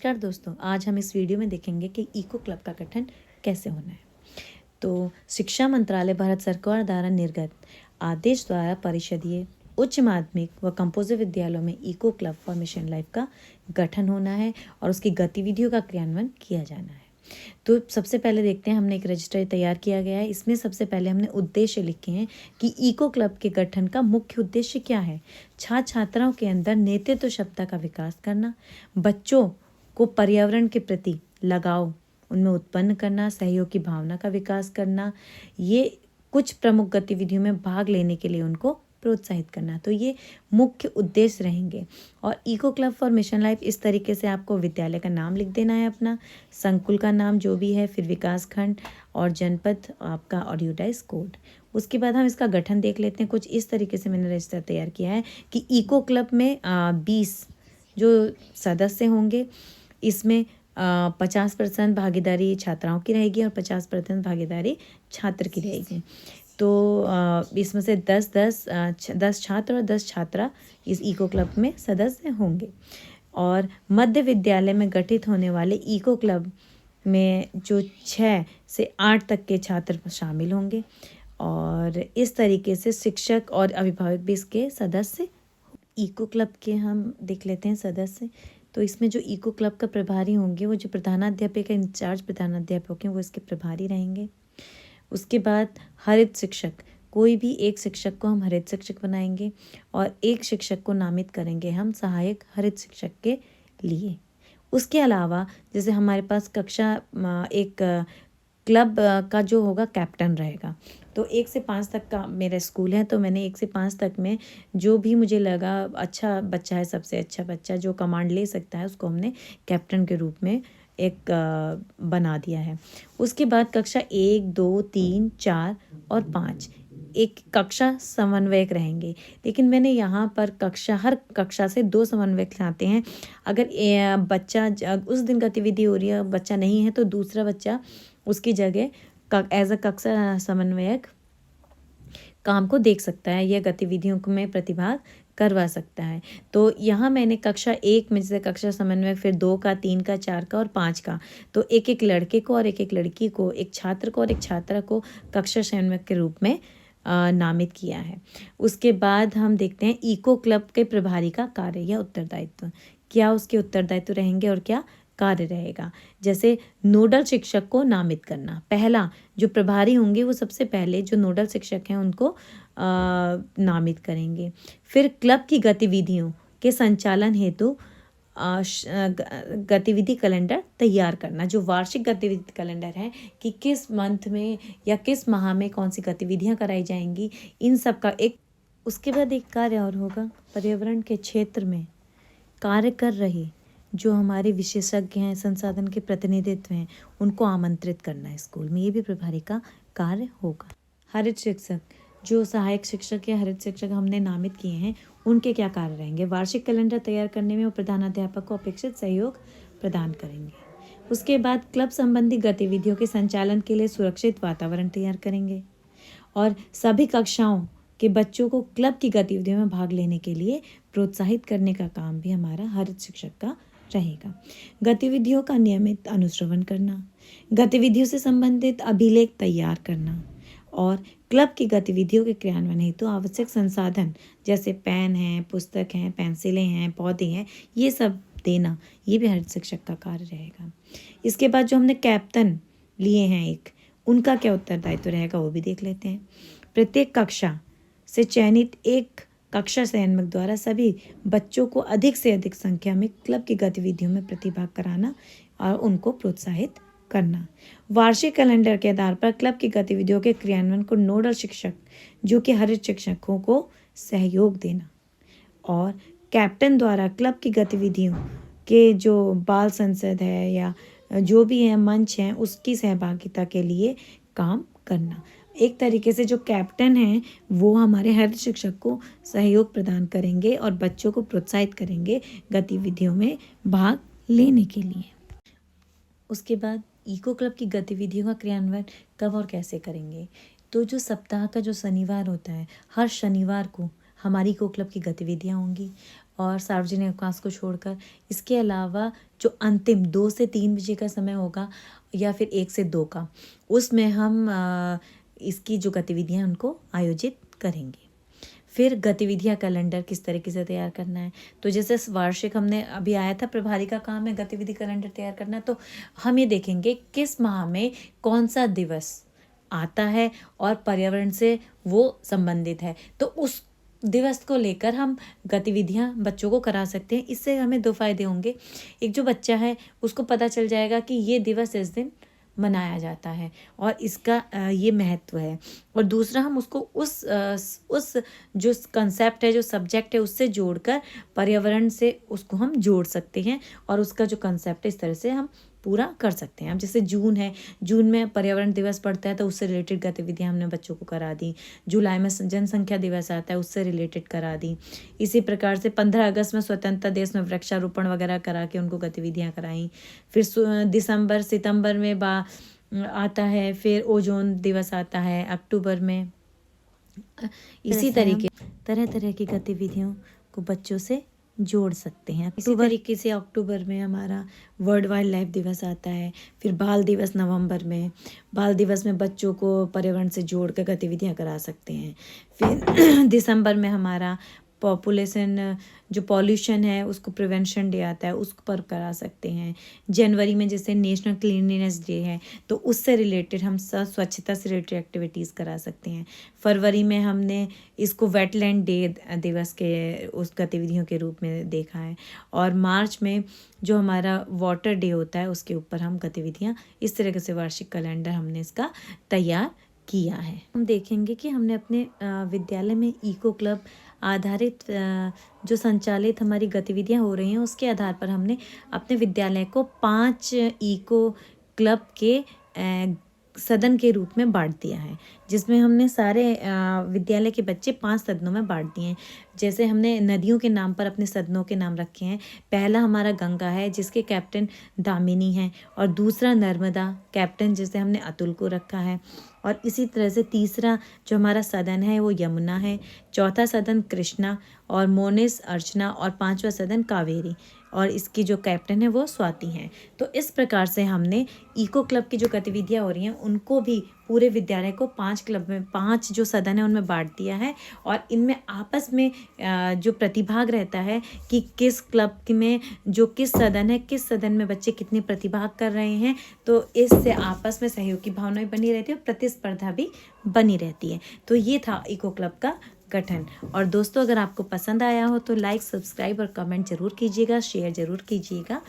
नमस्कार दोस्तों, आज हम इस वीडियो में देखेंगे कि इको क्लब का गठन कैसे होना है। तो शिक्षा मंत्रालय भारत सरकार द्वारा निर्गत आदेश द्वारा परिषदीय उच्च माध्यमिक व कंपोजिट विद्यालयों में eco club for mission life का गठन होना है और उसकी गतिविधियों का क्रियान्वयन किया जाना है। तो सबसे पहले देखते हैं, हमने एक रजिस्टर तैयार किया गया है। इसमें सबसे पहले हमने उद्देश्य लिखे हैं कि इको क्लब के गठन का मुख्य उद्देश्य क्या है। छात्र छात्राओं के अंदर नेतृत्व क्षमता का विकास करना, बच्चों को पर्यावरण के प्रति लगाव उनमें उत्पन्न करना, सहयोग की भावना का विकास करना, ये कुछ प्रमुख गतिविधियों में भाग लेने के लिए उनको प्रोत्साहित करना। तो ये मुख्य उद्देश्य रहेंगे। और eco club for mission life, इस तरीके से आपको विद्यालय का नाम लिख देना है, अपना संकुल का नाम जो भी है, फिर विकास खंड और जनपद आपका और यूडाइस कोड। उसके बाद हम इसका गठन देख लेते हैं। कुछ इस तरीके से मैंने रजिस्टर तैयार किया है कि इको क्लब में 20 जो सदस्य होंगे, इसमें 50% भागीदारी छात्राओं की रहेगी और 50% भागीदारी छात्र की रहेगी। तो इसमें से 10 छात्र और 10 छात्रा इस इको क्लब में सदस्य होंगे। और मध्य विद्यालय में गठित होने वाले इको क्लब में जो 6 से 8 तक के छात्र शामिल होंगे और इस तरीके से शिक्षक और अभिभावक भी इसके सदस्य। इको क्लब के हम देख लेते हैं सदस्य। तो इसमें जो इको क्लब का प्रभारी होंगे, वो जो प्रधानाध्यापक है, इंचार्ज प्रधानाध्यापक हैं, वो इसके प्रभारी रहेंगे। उसके बाद हरित शिक्षक, कोई भी एक शिक्षक को हम हरित शिक्षक बनाएंगे और एक शिक्षक को नामित करेंगे हम सहायक हरित शिक्षक के लिए। उसके अलावा जैसे हमारे पास कक्षा एक क्लब का जो होगा कैप्टन रहेगा। तो 1 से 5 तक का मेरा स्कूल है, तो मैंने 1 से 5 तक में जो भी मुझे लगा अच्छा बच्चा है, सबसे अच्छा बच्चा जो कमांड ले सकता है, उसको हमने कैप्टन के रूप में एक बना दिया है। उसके बाद कक्षा 1, 2, 3, 4 और 5 एक कक्षा समन्वयक रहेंगे। लेकिन मैंने यहाँ पर हर कक्षा से 2 समन्वयक लाते हैं। अगर बच्चा उस दिन गतिविधि हो रही है, बच्चा नहीं है, तो दूसरा बच्चा उसकी जगह एज अ कक्षा समन्वयक काम को देख सकता है या गतिविधियों में प्रतिभाग करवा सकता है। तो यहाँ मैंने कक्षा 1 में जैसे कक्षा समन्वयक, फिर 2 का, 3 का, 4 का और 5 का, तो एक एक लड़के को और एक एक लड़की को, एक छात्र को और एक छात्रा को कक्षा समन्वयक के रूप में नामित किया है। उसके बाद हम देखते हैं इको क्लब के प्रभारी का कार्य या उत्तरदायित्व। क्या उसके उत्तरदायित्व रहेंगे और क्या कार्य रहेगा। जैसे नोडल शिक्षक को नामित करना, पहला जो प्रभारी होंगे वो सबसे पहले जो नोडल शिक्षक हैं उनको नामित करेंगे। फिर क्लब की गतिविधियों के संचालन हेतु गतिविधि कैलेंडर तैयार करना, जो वार्षिक गतिविधि कैलेंडर है कि किस मंथ में या किस माह में कौन सी गतिविधियां कराई जाएंगी, इन सब का एक। उसके बाद एक कार्य और होगा, पर्यावरण के क्षेत्र में कार्य कर रहे जो हमारे विशेषज्ञ हैं, संसाधन के प्रतिनिधित्व हैं, उनको आमंत्रित करना है स्कूल में, ये भी प्रभारी का कार्य होगा। हरित शिक्षक, जो सहायक शिक्षक या हरित शिक्षक हमने नामित किए हैं, उनके क्या कार्य रहेंगे। वार्षिक कैलेंडर तैयार करने में वो प्रधानाध्यापक को अपेक्षित सहयोग प्रदान करेंगे। उसके बाद क्लब संबंधी गतिविधियों के संचालन के लिए सुरक्षित वातावरण तैयार करेंगे और सभी कक्षाओं के बच्चों को क्लब की गतिविधियों में भाग लेने के लिए प्रोत्साहित करने का काम भी हमारा हरित शिक्षक का रहेगा। गतिविधियों का नियमित अनुश्रवण करना, गतिविधियों से संबंधित अभिलेख तैयार करना और क्लब की गतिविधियों के क्रियान्वयन हेतु आवश्यक संसाधन जैसे पेन हैं, पुस्तक हैं, पेंसिलें हैं, पौधे हैं, ये सब देना, ये भी हरित शिक्षक का कार्य रहेगा। इसके बाद जो हमने कैप्टन लिए हैं एक, उनका क्या उत्तरदायित्व रहेगा वो भी देख लेते हैं। प्रत्येक कक्षा से चयनित एक कक्षा संचालक द्वारा सभी बच्चों को अधिक से अधिक संख्या में क्लब की गतिविधियों में प्रतिभाग कराना और उनको प्रोत्साहित करना। वार्षिक कैलेंडर के आधार पर क्लब की गतिविधियों के क्रियान्वयन को नोडल शिक्षक जो कि हरित शिक्षकों को सहयोग देना और कैप्टन द्वारा क्लब की गतिविधियों के जो बाल संसद है या जो भी है मंच हैं, उसकी सहभागिता के लिए काम करना। एक तरीके से जो कैप्टन हैं वो हमारे हरित शिक्षक को सहयोग प्रदान करेंगे और बच्चों को प्रोत्साहित करेंगे गतिविधियों में भाग लेने के लिए। उसके बाद इको क्लब की गतिविधियों का क्रियान्वयन कब और कैसे करेंगे। तो जो सप्ताह का जो शनिवार होता है, हर शनिवार को हमारी इको क्लब की गतिविधियाँ होंगी और सार्वजनिक अवकाश को छोड़कर। इसके अलावा जो अंतिम 2 से 3 बजे का समय होगा या फिर 1 से 2 का, उसमें हम इसकी जो गतिविधियाँ हैं उनको आयोजित करेंगे। फिर गतिविधियाँ कैलेंडर किस तरीके से तैयार करना है, तो जैसे वार्षिक हमने अभी आया था, प्रभारी का काम है गतिविधि कैलेंडर तैयार करना, तो हम ये देखेंगे किस माह में कौन सा दिवस आता है और पर्यावरण से वो संबंधित है, तो उस दिवस को लेकर हम गतिविधियां बच्चों को करा सकते हैं। इससे हमें 2 फायदे होंगे। एक, जो बच्चा है उसको पता चल जाएगा कि ये दिवस इस दिन मनाया जाता है और इसका ये महत्व है, और दूसरा हम उसको उस जो कंसेप्ट है, जो सब्जेक्ट है, उससे जोड़कर पर्यावरण से उसको हम जोड़ सकते हैं और उसका जो कंसेप्ट है इस तरह से हम पूरा कर सकते हैं। अब जैसे जून है, जून में पर्यावरण दिवस पड़ता है तो उससे रिलेटेड गतिविधियां हमने बच्चों को करा दी। जुलाई में जनसंख्या दिवस आता है, उससे रिलेटेड करा दी। इसी प्रकार से 15 अगस्त में स्वतंत्रता दिवस में वृक्षारोपण वगैरह करा के उनको गतिविधियां कराई। फिर दिसंबर सितंबर में आता है, फिर ओजोन दिवस आता है अक्टूबर में। इसी तरीके तरह तरह की गतिविधियों को बच्चों से जोड़ सकते हैं। इसी तरीके से अक्टूबर में हमारा वर्ल्ड वाइल्ड लाइफ दिवस आता है। फिर बाल दिवस नवंबर में, बाल दिवस में बच्चों को पर्यावरण से जोड़ कर गतिविधियाँ करा सकते हैं। फिर दिसंबर में हमारा पॉपुलेशन जो पॉल्यूशन है उसको प्रिवेंशन डे आता है, उस पर करा सकते हैं। जनवरी में जैसे नेशनल क्लीनलीनेस डे है तो उससे रिलेटेड हम स्वच्छता से रिलेटेड एक्टिविटीज़ करा सकते हैं। फरवरी में हमने इसको वेटलैंड डे दिवस के उस गतिविधियों के रूप में देखा है, और मार्च में जो हमारा वाटर डे होता है उसके ऊपर हम गतिविधियाँ इस तरह से वार्षिक कैलेंडर हमने इसका तैयार किया है। हम देखेंगे कि हमने अपने विद्यालय में इको क्लब आधारित जो संचालित हमारी गतिविधियां हो रही हैं उसके आधार पर हमने अपने विद्यालय को 5 इको क्लब के सदन के रूप में बांट दिया है, जिसमें हमने सारे विद्यालय के बच्चे 5 सदनों में बांट दिए हैं। जैसे हमने नदियों के नाम पर अपने सदनों के नाम रखे हैं। पहला हमारा गंगा है जिसके कैप्टन दामिनी हैं, और दूसरा नर्मदा, कैप्टन जैसे हमने अतुल को रखा है, और इसी तरह से तीसरा जो हमारा सदन है वो यमुना है, चौथा सदन कृष्णा, और मोनिस अर्चना, और 5वां सदन कावेरी, और इसकी जो कैप्टन है वो स्वाति हैं। तो इस प्रकार से हमने इको क्लब की जो गतिविधियाँ हो रही हैं उनको भी पूरे विद्यालय को 5 क्लब में, 5 जो सदन है उनमें बांट दिया है, और इनमें आपस में जो प्रतिभाग रहता है कि किस क्लब में जो किस सदन में बच्चे कितने प्रतिभाग कर रहे हैं, तो इससे आपस में सहयोग की भावना भी बनी रहती है और प्रतिस्पर्धा भी बनी रहती है। तो ये था इको क्लब का गठन। और दोस्तों, अगर आपको पसंद आया हो तो लाइक, सब्सक्राइब और कमेंट जरूर कीजिएगा, शेयर जरूर कीजिएगा।